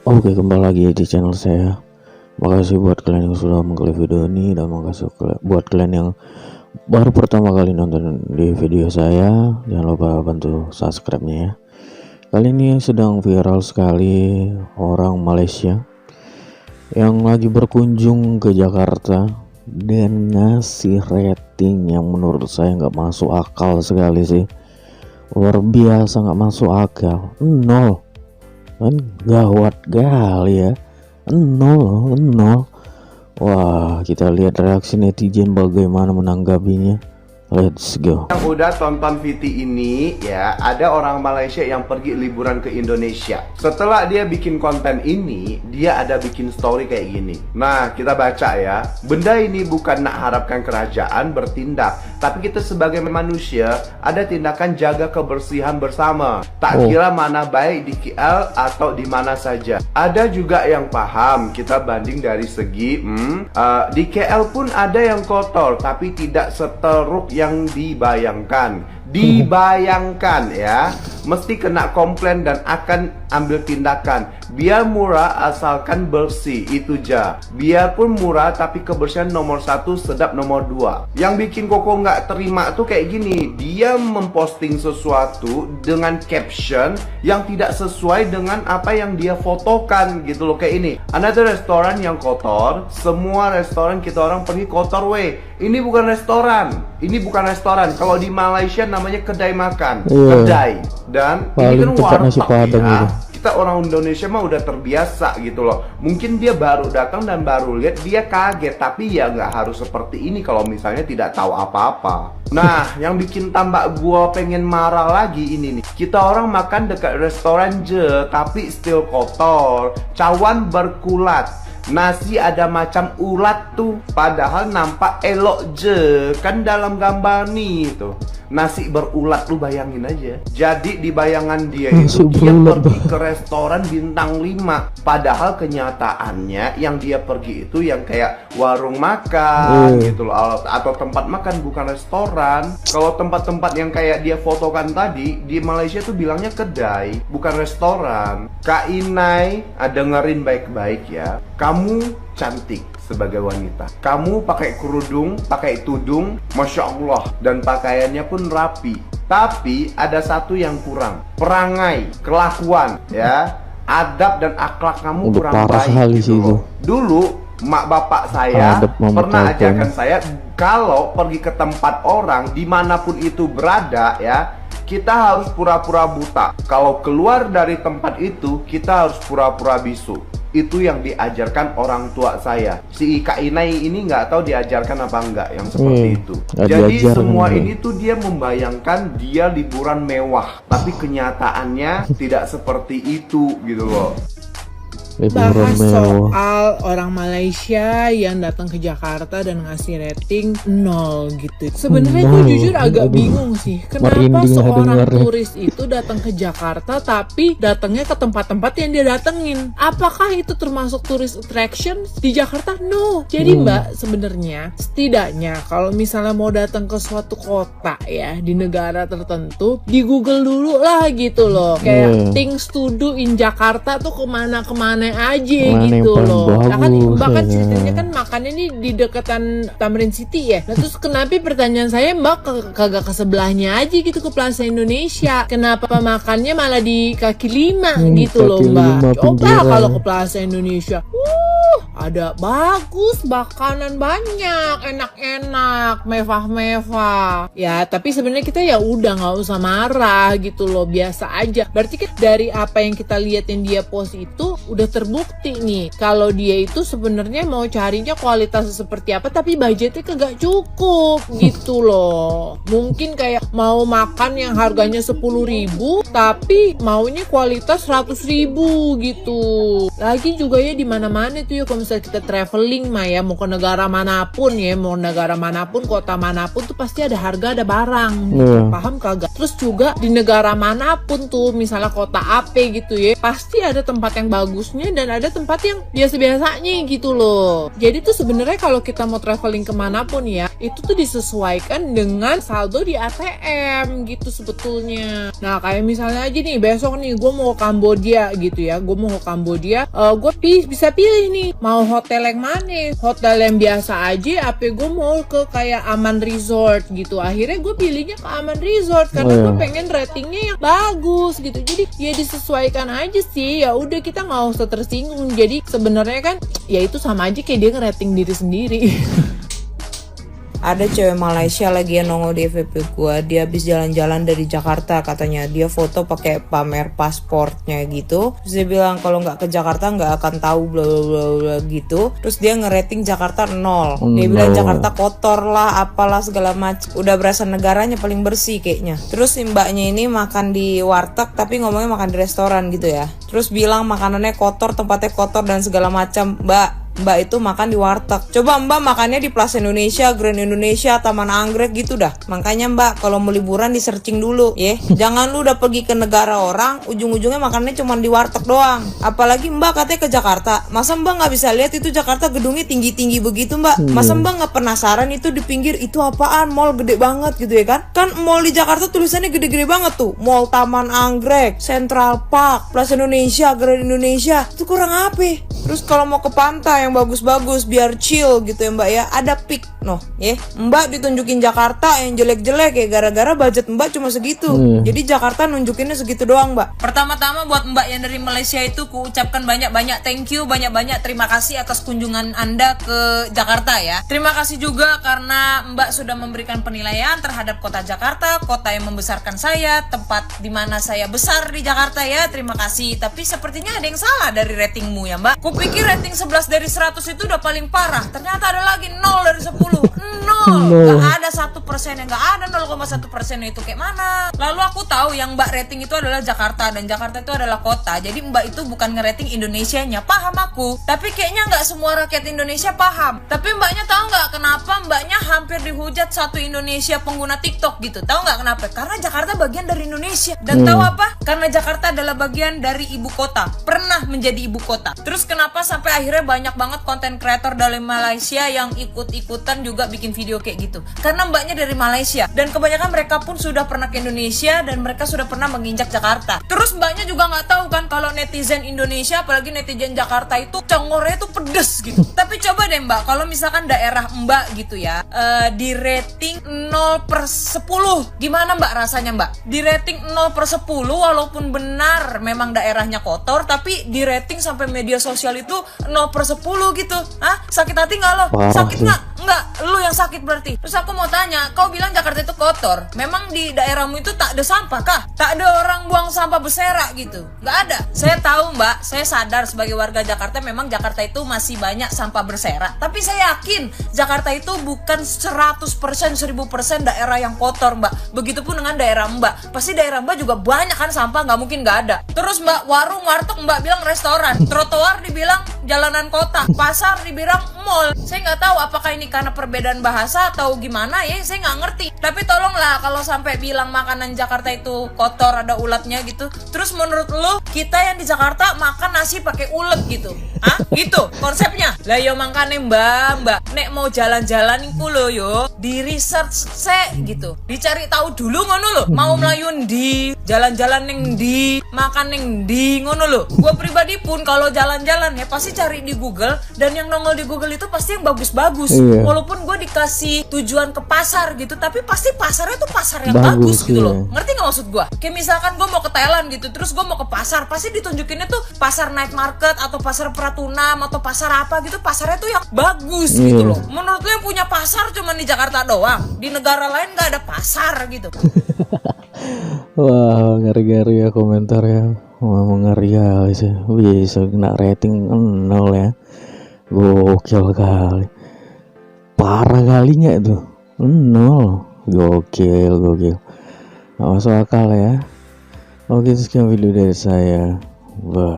Oke, kembali lagi di channel saya. Makasih buat kalian yang sudah mengklik video ini, dan makasih buat kalian yang baru pertama kali nonton di video saya. Jangan lupa bantu subscribe-nya ya. Kali ini sedang viral sekali orang Malaysia yang lagi berkunjung ke Jakarta dan ngasih rating yang menurut saya nggak masuk akal sekali sih. Luar biasa, nggak masuk akal. 0 kan, gawat kali ya. 0. Wah, kita lihat reaksi netizen bagaimana menanggapinya. Let's go. Yang udah tonton VT ini ya, ada orang Malaysia yang pergi liburan ke Indonesia. Setelah dia bikin konten ini, dia ada bikin story kayak gini. Nah, kita baca ya. Benda ini bukan nak harapkan kerajaan bertindak, tapi kita sebagai manusia ada tindakan jaga kebersihan bersama. Tak kira mana baik di KL atau di mana saja. Ada juga yang paham, kita banding dari segi di KL pun ada yang kotor, tapi tidak seteruk yang dibayangkan. Dibayangkan ya, mesti kena komplain dan akan ambil tindakan. Biar murah asalkan bersih, itu ja. Biarpun murah tapi kebersihan nomor 1, sedap nomor 2. Yang bikin Koko nggak terima tuh kayak gini. Dia memposting sesuatu dengan caption yang tidak sesuai dengan apa yang dia fotokan gitu loh. Kayak ini, ada restoran yang kotor. Semua restoran kita orang pergi kotor weh. Ini bukan restoran. Ini bukan restoran. Kalau di Malaysia namanya kedai makan, kedai. Dan paling ini kan nasi warteg padang ya. gitu. Kita orang Indonesia mah udah terbiasa gitu loh. Mungkin dia baru datang dan baru lihat, dia kaget. Tapi ya nggak harus seperti ini kalau misalnya tidak tahu apa-apa. Nah, yang bikin tambah gua pengen marah lagi ini nih. Kita orang makan dekat restoran je, tapi still kotor. Cawan berkulat. Nasi ada macam ulat tuh, padahal nampak elok je kan dalam gambar nih tuh. Nasi berulat, lu bayangin aja. Jadi di bayangan dia itu dia pergi ke restoran bintang 5, padahal kenyataannya yang dia pergi itu yang kayak warung makan gitu loh, atau tempat makan, bukan restoran. Kalau tempat-tempat yang kayak dia fotokan tadi di Malaysia tuh bilangnya kedai, bukan restoran. Kak Inai, dengerin baik-baik ya. Kamu cantik sebagai wanita. Kamu pakai kerudung, pakai tudung, Masya Allah. Dan pakaiannya pun rapi. Tapi ada satu yang kurang. Perangai, kelakuan ya. Adab dan akhlak kamu kurang baik gitu loh. Dulu mak bapak saya pernah ajarkan saya, kalau pergi ke tempat orang dimanapun itu berada ya, kita harus pura-pura buta. Kalau keluar dari tempat itu, kita harus pura-pura bisu. Itu yang diajarkan orang tua saya. Si Kak Inai ini nggak tahu diajarkan apa enggak yang seperti itu. Jadi semua ini tuh dia membayangkan dia liburan mewah, tapi kenyataannya tidak seperti itu gitu loh. Bahas soal orang Malaysia yang datang ke Jakarta dan ngasih rating 0 gitu. Sebenarnya gue jujur agak bingung sih, kenapa seorang turis itu datang ke Jakarta tapi datangnya ke tempat-tempat yang dia datengin. Apakah itu termasuk tourist attraction di Jakarta? No. Jadi Mbak, sebenarnya setidaknya kalau misalnya mau datang ke suatu kota ya di negara tertentu, di Google dulu lah gitu loh. Kayak things to do in Jakarta tuh kemana-kemana aja gitu loh. Nah kan bahkan ceritanya kan makannya nih di dekatan Tamrin City ya. Nah terus kenapa pertanyaan saya, Mbak kagak ke sebelahnya aja gitu, ke Plaza Indonesia? Kenapa makannya malah di kaki 5 gitu loh Mbak? Coba kalau ke Plaza Indonesia, ada bagus, makanan banyak, enak-enak, mewah-mewah. Ya tapi sebenarnya kita ya udah nggak usah marah gitu loh, biasa aja. Berarti kan dari apa yang kita lihat yang dia post itu udah terbukti nih kalau dia itu sebenarnya mau carinya kualitas seperti apa, tapi budgetnya kagak cukup gitu loh. Mungkin kayak mau makan yang harganya 10.000 tapi maunya kualitas 100.000 gitu. Lagi juga ya di mana-mana tuh ya, kalau misalnya kita traveling mah ya, mau ke negara manapun ya, mau negara manapun, kota manapun tuh pasti ada harga, ada barang. Paham kagak? Terus juga di negara manapun tuh, misalnya kota AP gitu ya, pasti ada tempat yang bagus bagusnya dan ada tempat yang biasa-biasanya gitu loh. Jadi tuh sebenarnya kalau kita mau traveling kemanapun ya, itu tuh disesuaikan dengan saldo di ATM gitu sebetulnya. Nah kayak misalnya aja nih, besok nih gue mau ke Kamboja gitu ya, gue mau ke Kamboja, gue bisa pilih nih mau hotel yang mana, hotel yang biasa aja apa gue mau ke kayak Aman Resort gitu. Akhirnya gue pilihnya ke Aman Resort karena gue pengen ratingnya yang bagus gitu. Jadi ya disesuaikan aja sih, ya udah kita nggak usah tersinggung. Jadi sebenarnya kan ya itu sama aja kayak dia ngerating diri sendiri. Ada cewek Malaysia lagi yang nongol di FYP gua, dia habis jalan-jalan dari Jakarta, katanya dia foto pakai pamer pasportnya gitu. Terus dia bilang kalau nggak ke Jakarta nggak akan tahu bla bla bla bla gitu. Terus dia ngerating Jakarta 0. Dia bilang Jakarta kotor lah, apalah segala macam. Udah berasa negaranya paling bersih kayaknya. Terus si mbaknya ini makan di warteg tapi ngomongnya makan di restoran gitu ya. Terus bilang makanannya kotor, tempatnya kotor dan segala macam. Mbak itu makan di warteg. Coba Mbak makannya di Plaza Indonesia, Grand Indonesia, Taman Anggrek gitu dah. Makanya Mbak kalau mau liburan di searching dulu ya. Jangan lu udah pergi ke negara orang, ujung-ujungnya makannya cuma di warteg doang. Apalagi Mbak katanya ke Jakarta. Masa Mbak nggak bisa lihat itu Jakarta gedungnya tinggi-tinggi begitu Mbak? Masa Mbak nggak penasaran itu di pinggir itu apaan? Mall gede banget gitu ya kan? Kan mall di Jakarta tulisannya gede-gede banget tuh. Mall Taman Anggrek, Central Park, Plaza Indonesia, Grand Indonesia. Itu kurang apa? Terus kalau mau ke pantai yang bagus-bagus biar chill gitu ya Mbak ya, ada Peak noh ya. Mbak ditunjukin Jakarta yang jelek-jelek ya gara-gara budget Mbak cuma segitu. Jadi Jakarta nunjukinnya segitu doang Mbak. Pertama-tama buat Mbak yang dari Malaysia itu ku ucapkan banyak-banyak thank you, banyak-banyak terima kasih atas kunjungan Anda ke Jakarta ya. Terima kasih juga karena Mbak sudah memberikan penilaian terhadap kota Jakarta, kota yang membesarkan saya, tempat dimana saya besar di Jakarta ya. Terima kasih. Tapi sepertinya ada yang salah dari ratingmu ya Mbak. Kupikir rating 11 dari 100 itu udah paling parah. Ternyata ada lagi 0 dari 10. 0. Gak ada 1% yang gak ada 0,1% itu kayak mana. Lalu aku tahu yang Mbak rating itu adalah Jakarta dan Jakarta itu adalah kota. Jadi Mbak itu bukan ngerating Indonesianya. Paham aku. Tapi kayaknya gak semua rakyat Indonesia paham. Tapi Mbaknya tahu gak kenapa Mbaknya hampir dihujat satu Indonesia pengguna TikTok gitu. Tahu gak kenapa? Karena Jakarta bagian dari Indonesia. Dan tahu apa? Karena Jakarta adalah bagian dari ibu kota. Pernah menjadi ibu kota. Terus kenapa sampai akhirnya banyak banget konten kreator dari Malaysia yang ikut-ikutan juga bikin video kayak gitu? Karena Mbaknya dari Malaysia dan kebanyakan mereka pun sudah pernah ke Indonesia dan mereka sudah pernah menginjak Jakarta. Terus Mbaknya juga nggak tahu kan kalau netizen Indonesia apalagi netizen Jakarta itu congornya itu pedes gitu. Tapi coba deh Mbak, kalau misalkan daerah Mbak gitu ya di rating 0/10, gimana Mbak rasanya Mbak? Di rating 0/10 walaupun benar memang daerahnya kotor, tapi di rating sampai media sosial itu 0/10 gitu. Hah? Sakit hati nggak lo? Sakit nggak? Enggak, lu yang sakit berarti. Terus aku mau tanya, kau bilang Jakarta itu kotor. Memang di daerahmu itu tak ada sampah kah? Tak ada orang buang sampah berserak gitu? Nggak ada. Saya tahu Mbak, saya sadar sebagai warga Jakarta memang Jakarta itu masih banyak sampah berserak. Tapi saya yakin Jakarta itu bukan 100%, 1000% daerah yang kotor Mbak. Begitupun dengan daerah Mbak. Pasti daerah Mbak juga banyak kan sampah, nggak mungkin nggak ada. Terus Mbak, warung, warteg Mbak bilang restoran. Trotoar dibilang jalanan kota. Pasar dibilang mall. Saya nggak tahu apakah ini karena perbedaan bahasa atau gimana ya, saya nggak ngerti. Tapi tolonglah kalau sampai bilang makanan Jakarta itu kotor ada ulatnya gitu. Terus menurut lo kita yang di Jakarta makan nasi pakai ulet gitu? Hah? Gitu konsepnya? Lah yo makane mbak nek mau jalan-jalan iku lho yo di research gitu. Dicari tahu dulu ngono lho. Mau melayu ndi, jalan-jalan ning ndi, makan ning ndi ngono lho. Gua pribadi pun kalau jalan-jalan ya pasti cari di Google dan yang nongol di Google itu pasti yang bagus-bagus. Walaupun gue dikasih tujuan ke pasar gitu, tapi pasti pasarnya tuh pasar yang bagus gitu loh. Ngerti gak maksud gue? Kayak misalkan gue mau ke Thailand gitu, terus gue mau ke pasar, pasti ditunjukinnya tuh pasar night market atau pasar Pratunam atau pasar apa gitu. Pasarnya tuh yang bagus gitu loh. Menurut lo yang punya pasar cuma di Jakarta doang? Di negara lain gak ada pasar gitu. Wah, ngeri-ngeri ya komentar ya. Wah, ngeri kali sih. Bisa kena rating 0 ya. Gokil kali. Parah kalinya itu 0. Gokil. Gak masuk akal ya. Oke, sekian video dari saya. Wah.